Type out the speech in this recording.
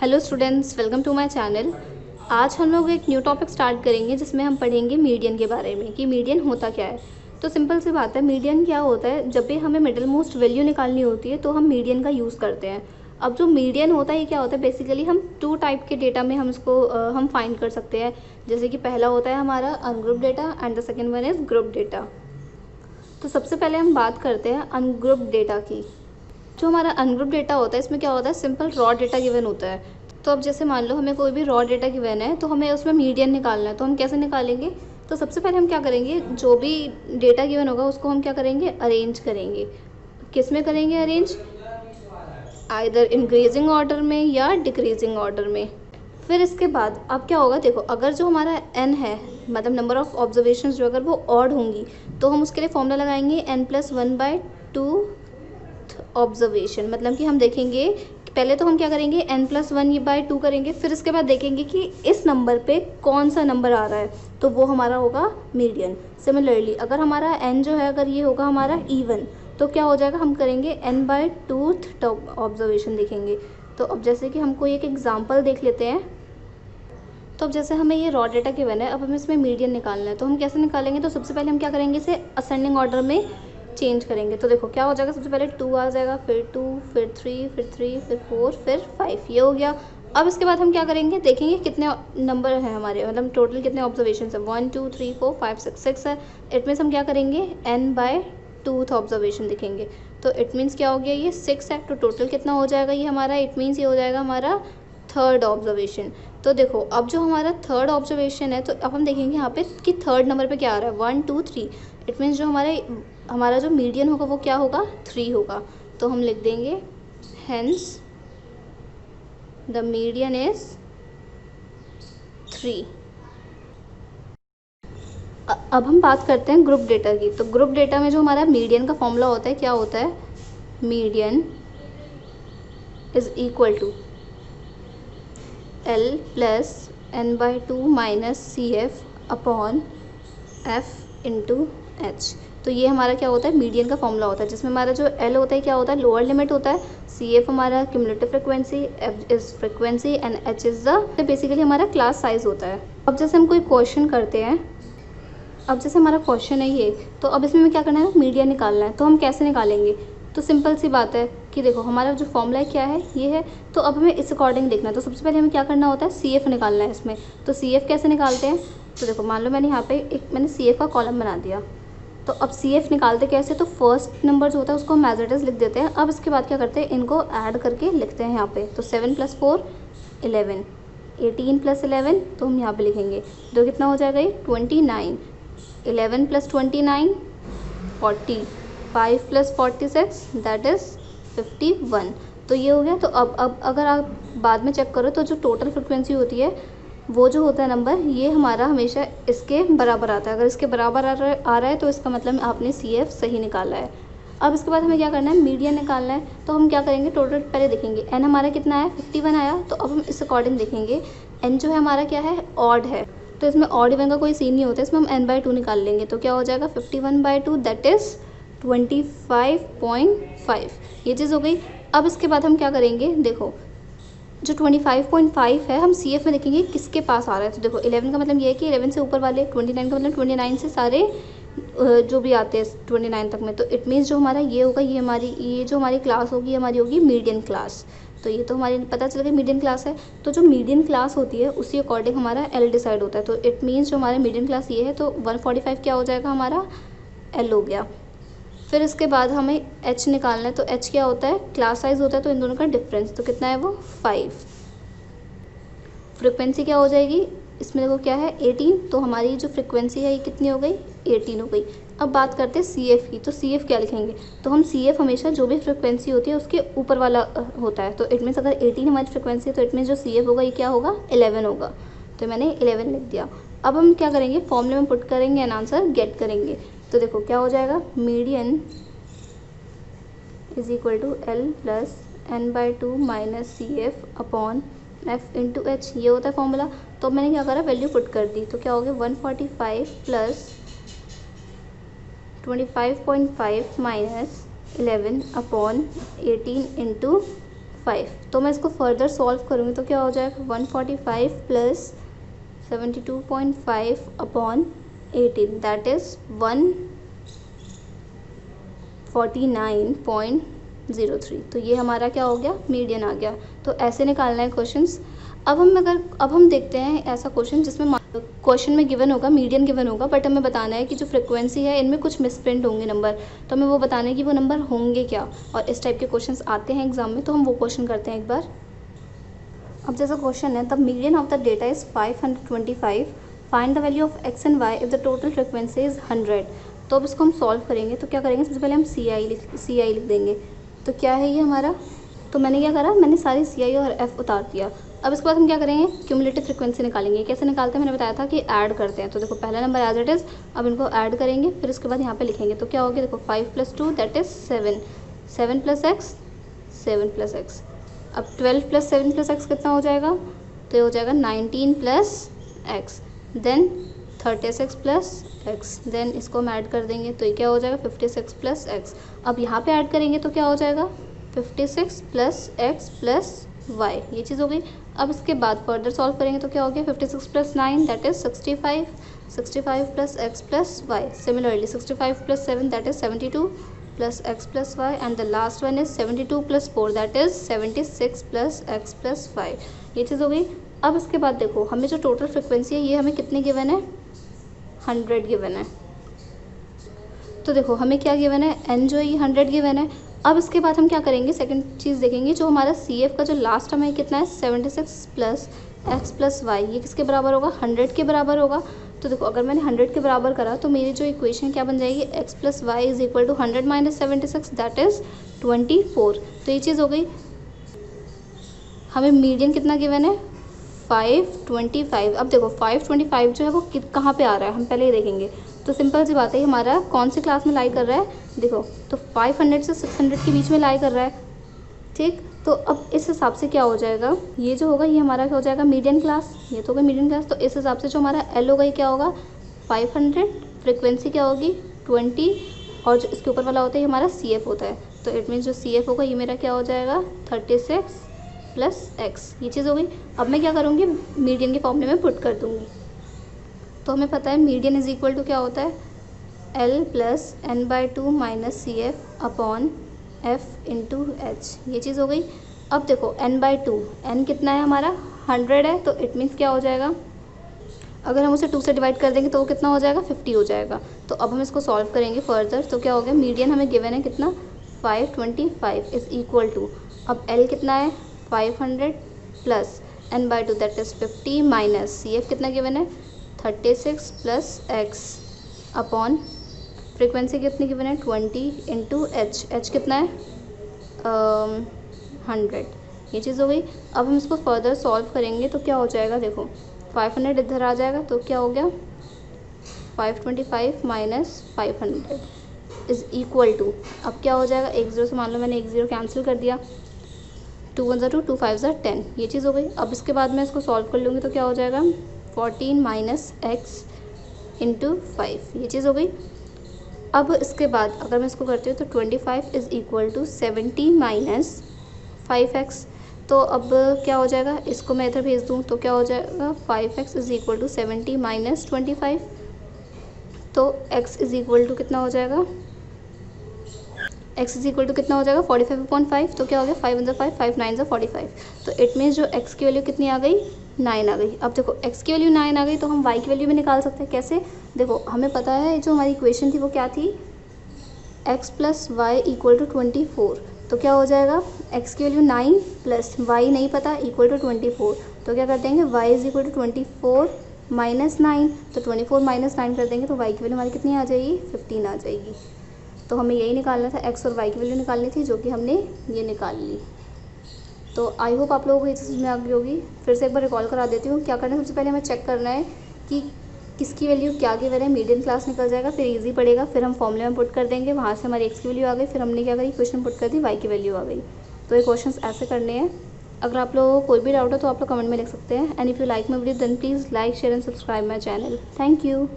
Hello students, welcome to my channel. आज हम लोग एक न्यू टॉपिक स्टार्ट करेंगे जिसमें हम पढ़ेंगे मीडियन के बारे में कि मीडियन होता क्या है। तो सिंपल सी बात है, मीडियन क्या होता है। जब भी हमें मिडिल मोस्ट वैल्यू निकालनी होती है तो हम मीडियन का यूज़ करते हैं। अब जो मीडियन होता है ये क्या होता है, बेसिकली हम टू टाइप के डेटा में हम इसको हम फाइंड कर सकते हैं। जैसे कि पहला होता है हमारा ungroup data and the second one is group data. तो सबसे पहले हम बात करते हैं अनग्रुप डेटा की। जो हमारा अनग्रुप डेटा होता है इसमें क्या होता है, सिंपल रॉ डेटा गिवन होता है। तो अब जैसे मान लो हमें कोई भी रॉ डेटा गिवन है तो हमें उसमें मीडियन निकालना है, तो हम कैसे निकालेंगे। तो सबसे पहले हम क्या करेंगे, जो भी डेटा गिवन होगा उसको हम क्या करेंगे, अरेंज करेंगे। किस में करेंगे अरेंज, आइदर इंक्रीजिंग ऑर्डर में या डिक्रीजिंग ऑर्डर में। फिर इसके बाद अब क्या होगा, देखो अगर जो हमारा n है, मतलब नंबर ऑफ़ ऑब्जर्वेशंस जो अगर वो ऑड होंगी तो हम उसके लिए फॉर्मूला लगाएंगे n+1/2 ऑब्जर्वेशन। मतलब कि हम देखेंगे कि पहले तो हम क्या करेंगे n+1/2 करेंगे, फिर इसके बाद देखेंगे कि इस नंबर पे कौन सा नंबर आ रहा है, तो वो हमारा होगा मीडियन। सिमिलरली अगर हमारा n जो है, अगर ये होगा हमारा इवन, तो क्या हो जाएगा, हम करेंगे n/2 ऑब्जर्वेशन देखेंगे। तो अब जैसे कि हमको एक एग्जांपल देख लेते हैं। तो अब जैसे हमें ये रॉ डेटा गिवन है, अब हमें इसमें मीडियन निकालना है, तो हम कैसे निकालेंगे। तो सबसे पहले हम क्या करेंगे, इसे असेंडिंग ऑर्डर में चेंज करेंगे। तो देखो क्या हो जाएगा, सबसे पहले 2 आ जाएगा, फिर 2, फिर 3, फिर 3, फिर 4, फिर 5, ये हो गया। अब इसके बाद हम क्या करेंगे, देखेंगे कितने नंबर हैं हमारे, मतलब टोटल कितने ऑब्जर्वेशन है, 1 2 3 4 5 6 6 है। इट मीन्स हम क्या करेंगे n/2 ऑब्जर्वेशन दिखेंगे। तो इट मीन्स क्या हो गया, ये 6 है। तो टोटल कितना हो जाएगा ये हमारा, इट मीन्स ये हो जाएगा हमारा थर्ड ऑब्जर्वेशन। तो देखो अब जो हमारा थर्ड ऑब्जर्वेशन है, तो अब हम देखेंगे यहाँ पे कि थर्ड नंबर पे क्या आ रहा है, 1 2 3। इट मीन्स जो हमारा जो मीडियन होगा वो क्या होगा, 3 होगा। तो हम लिख देंगे हेंस द मीडियन इज 3। अब हम बात करते हैं ग्रुप डेटा की। तो ग्रुप डेटा में जो हमारा मीडियन का फॉर्मूला होता है, क्या होता है, median is equal to L plus n/2 minus CF upon F into H. तो ये हमारा क्या होता है, मीडियन का फॉर्मूला होता है, जिसमें हमारा जो L होता है क्या होता है, लोअर लिमिट होता है, CF हमारा cumulative frequency, F is frequency and H is the basically हमारा क्लास साइज होता है। अब जैसे हम कोई क्वेश्चन करते हैं, अब जैसे हमारा क्वेश्चन है ये, तो अब इसमें हमें क्या करना है, मीडियन निकालना है। तो हम कैसे निकालेंगे, तो सिंपल सी बात है कि देखो हमारा जो फॉर्मूला है क्या है, ये है। तो अब हमें इस अकॉर्डिंग देखना है। तो सबसे पहले हमें क्या करना होता है, CF निकालना है इसमें। तो CF कैसे निकालते हैं, तो देखो मान लो मैंने यहाँ पे मैंने CF का कॉलम बना दिया। तो अब CF निकालते कैसे, तो फर्स्ट नंबर जो होता है उसको हम एज इट इज़ लिख देते हैं। अब इसके बाद क्या करते हैं, इनको ऐड करके लिखते हैं यहाँ पे। तो 7 + 4 11, 18 + 11, तो हम यहाँ पे लिखेंगे। तो कितना हो जाएगा ये 29, 11 + 29 40, 5 + 46 दैट इज़ 51। तो ये हो गया। तो अब अगर आप बाद में चेक करो तो जो टोटल फ्रिक्वेंसी होती है, वो जो होता है नंबर, ये हमारा हमेशा इसके बराबर आता है। अगर इसके बराबर आ रहा है तो इसका मतलब आपने CF सही निकाला है। अब इसके बाद हमें क्या करना है, मीडियन निकालना है। तो हम क्या करेंगे, टोटल पहले देखेंगे n हमारा कितना है, 51 आया। तो अब हम इस अकॉर्डिंग देखेंगे n जो है हमारा क्या है, ऑड है। तो इसमें ऑड इवन का कोई सीन नहीं होता, इसमें हम n/2 निकाल लेंगे। तो क्या हो जाएगा 51/2 दैट इज़ 25.5, ये चीज़ हो गई। अब इसके बाद हम क्या करेंगे, देखो जो 25.5 है हम CF में देखेंगे किसके पास आ रहा है। तो देखो 11 का मतलब ये है कि 11 से ऊपर वाले, 29 का मतलब 29 से सारे जो भी आते हैं 29 तक में। तो इट मीन्स जो हमारा ये होगा, ये जो हमारी क्लास होगी हमारी होगी मीडियन क्लास। तो ये तो हमारी पता चल गया मीडियन क्लास है। तो जो मीडियन क्लास होती है उसी अकॉर्डिंग हमारा L डिसाइड होता है। तो इट मीन्स जो हमारा मीडियन क्लास ये है, तो 145 क्या हो जाएगा, हमारा L हो गया। फिर इसके बाद हमें H निकालना है। तो H क्या होता है, क्लास साइज होता है, तो इन दोनों का डिफरेंस। तो कितना है वो 5। फ्रिक्वेंसी क्या हो जाएगी, इसमें देखो क्या है 18, तो हमारी जो फ्रिक्वेंसी है ये कितनी हो गई, 18 हो गई। अब बात करते हैं CF की। तो CF क्या लिखेंगे, तो हम CF हमेशा जो भी फ्रिक्वेंसी होती है उसके ऊपर वाला होता है। तो इट मीन्स अगर 18 हमारी फ्रिक्वेंसी है तो इट मीन्स जो CF होगा ये क्या होगा, 11 होगा। तो मैंने 11 लिख दिया। अब हम क्या करेंगे, फॉर्मूले में पुट करेंगे एंड आंसर गेट करेंगे। तो देखो क्या हो जाएगा, median is equal to L plus n/2 minus CF upon F into H, ये होता है फॉर्मूला। तो मैंने क्या करा, वैल्यू पुट कर दी। तो क्या हो गया 145 प्लस 25.5 माइनस 11 अपॉन 18 इंटू 5। तो मैं इसको फर्दर सॉल्व करूँगी तो क्या हो जाएगा 145 प्लस 72.5 अपॉन 18 दैट इज़ 149.03। तो ये हमारा क्या हो गया, मीडियन आ गया। तो ऐसे निकालना है क्वेश्चंस। अब हम देखते हैं ऐसा क्वेश्चन जिसमें क्वेश्चन में गिवन होगा, मीडियन गिवन होगा, बट हमें बताना है कि जो फ्रिक्वेंसी है इनमें कुछ मिसप्रिंट होंगे नंबर, तो हमें वो बताना है कि वो नंबर होंगे क्या। और इस टाइप के क्वेश्चंस आते हैं एग्जाम में, तो हम वो क्वेश्चन करते हैं एक बार। अब जैसा क्वेश्चन है, the median of the data is 525, find the value of x and why if the total frequency is 100। तो अब इसको हम सॉल्व करेंगे तो क्या करेंगे, सबसे पहले हम सी आई लिख देंगे। तो क्या है ये हमारा, तो मैंने क्या करा, मैंने सारी सी आई और एफ उतार दिया। अब इसके बाद हम क्या करेंगे, क्यूमुलेटिव फ्रिक्वेंसी निकालेंगे। कैसे निकालते हैं मैंने बताया था कि ऐड करते हैं। तो देखो पहला नंबर एज इट इज़, अब इनको ऐड करेंगे, फिर उसके बाद यहाँ पे लिखेंगे। तो क्या हो गया, देखो 5 + 2 दैट इज़ 7, 7 + x 7 + x। अब 12 + 7 + x कितना हो जाएगा, तो ये हो जाएगा 19 + x, देन 36 + x, देन इसको हम ऐड कर देंगे तो ये क्या हो जाएगा 56 + x। अब यहाँ पे ऐड करेंगे तो क्या हो जाएगा 56 + x + y, ये चीज़ हो गई। अब इसके बाद फर्दर सॉल्व करेंगे तो क्या हो गया 56 + 9 that is 65, 65 + x + y, similarly 65 + 7 that is 72 + x + y, and the last one is 72 + 4 that is 76 + x + y, ये चीज़ हो गई। अब इसके बाद देखो हमें जो टोटल फ्रिक्वेंसी है ये हमें कितनी गिवन है, 100 गिवन है। तो देखो हमें क्या गिवन है, n जो है ये 100 गिवन है। अब इसके बाद हम क्या करेंगे, सेकंड चीज़ देखेंगे, जो हमारा CF का जो लास्ट टर्म है कितना है 76 + x + y, ये किसके बराबर होगा, 100 के बराबर होगा। तो देखो अगर मैंने 100 के बराबर करा तो मेरी जो इक्वेशन क्या बन जाएगी, x + y = 100 - 76 दैट इज़ 24। तो ये चीज़ हो गई। हमें मीडियन कितना गिवन है 525। अब देखो 525 जो है वो कहाँ पे आ रहा है, हम पहले ही देखेंगे। तो सिंपल सी बात है, हमारा कौन सी क्लास में लाई कर रहा है, देखो तो 500 से 600 के बीच में लाई कर रहा है, ठीक। तो अब इस हिसाब से क्या हो जाएगा, ये जो होगा ये हमारा क्या हो जाएगा, मीडियन क्लास, ये तो होगा मीडियन क्लास। तो इस हिसाब से जो हमारा एल होगा ये क्या होगा 500, फ्रिक्वेंसी क्या होगी 20, और जो इसके ऊपर वाला होता है ये हमारा CF होता है। तो इट मीन्स जो CF होगा ये मेरा क्या हो जाएगा 36 + x, ये चीज़ हो गई। अब मैं क्या करूँगी, मीडियन के फॉर्मूले में पुट कर दूँगी। तो हमें पता है मीडियन इज इक्वल टू क्या होता है, L + n/2 - CF upon F × h, ये चीज़ हो गई। अब देखो n/2, n कितना है हमारा 100 है, तो इट मीन्स क्या हो जाएगा, अगर हम उसे 2 से डिवाइड कर देंगे तो वो कितना हो जाएगा 50 हो जाएगा। तो अब हम इसको सॉल्व करेंगे फर्दर। तो क्या हो गया, मीडियन हमें गिवन है कितना 525 इज़ इक्वल टू, अब L कितना है 500 + n/2 that is 50 minus CF कितना गिवन है 36 + x अपॉन फ्रीक्वेंसी कितनी गिवन है 20 × h, h कितना है 100, ये चीज़ हो गई। अब हम इसको फर्दर सॉल्व करेंगे तो क्या हो जाएगा, देखो 500 इधर आ जाएगा तो क्या हो गया 525 - 500 इज़ इक्वल टू, अब क्या हो जाएगा 1 0 से, मान लो मैंने 1 0 कैंसिल कर दिया, 2 1 2 2 5 10, ये चीज़ हो गई। अब इसके बाद मैं इसको सॉल्व कर लूँगी तो क्या हो जाएगा 14 - x × 5, ये चीज़ हो गई। अब इसके बाद अगर मैं इसको करती हूँ तो 25 इज़ इक्वल टू 70 - 5x, तो अब क्या हो जाएगा, इसको मैं इधर भेज दूँ तो क्या हो जाएगा 5x इज़ इक्वल टू 70 - 25, तो x इज़ इक्वल टू कितना हो जाएगा, x इज़ इक्वल टू कितना हो जाएगा 45/5, तो क्या हो गया 5 × 5 5 9 45, तो इट मीन्स जो x की वैल्यू कितनी आ गई 9 आ गई। अब देखो x की वैल्यू 9 आ गई तो हम y की वैल्यू भी निकाल सकते हैं। कैसे, देखो हमें पता है जो हमारी इक्वेशन थी वो क्या थी, x + y = 24, तो क्या हो जाएगा x की वैल्यू 9 प्लस y नहीं पता इक्वल टू 24, तो क्या कर देंगे y इज़ इक्वल टू 24 - 9, तो 24 - 9 कर देंगे तो y की वैल्यू हमारी कितनी आ जाएगी 15 आ जाएगी। तो हमें यही निकालना था, x और y की वैल्यू निकालनी थी, जो कि हमने ये निकाल ली। तो आई होप आप लोगों को ये चीज़ में आ गई होगी। फिर से एक बार रिकॉल करा देती हूँ। क्या करना है, सबसे पहले हमें चेक करना है कि किसकी वैल्यू क्या गिवन है, मीडियन क्लास निकल जाएगा, फिर इजी पड़ेगा, फिर हम फॉर्मूले में पुट कर देंगे, वहाँ से हमारी x की वैल्यू आ गई, फिर हमने क्या करी क्वेश्चन पुट कर दी, y की वैल्यू आ गई। तो ये क्वेश्चन ऐसे करने हैं। अगर आप लोगों को कोई भी डाउट हो तो आप लोग कमेंट में लिख सकते हैं। And if you like my video then please like share and subscribe my channel. Thank you.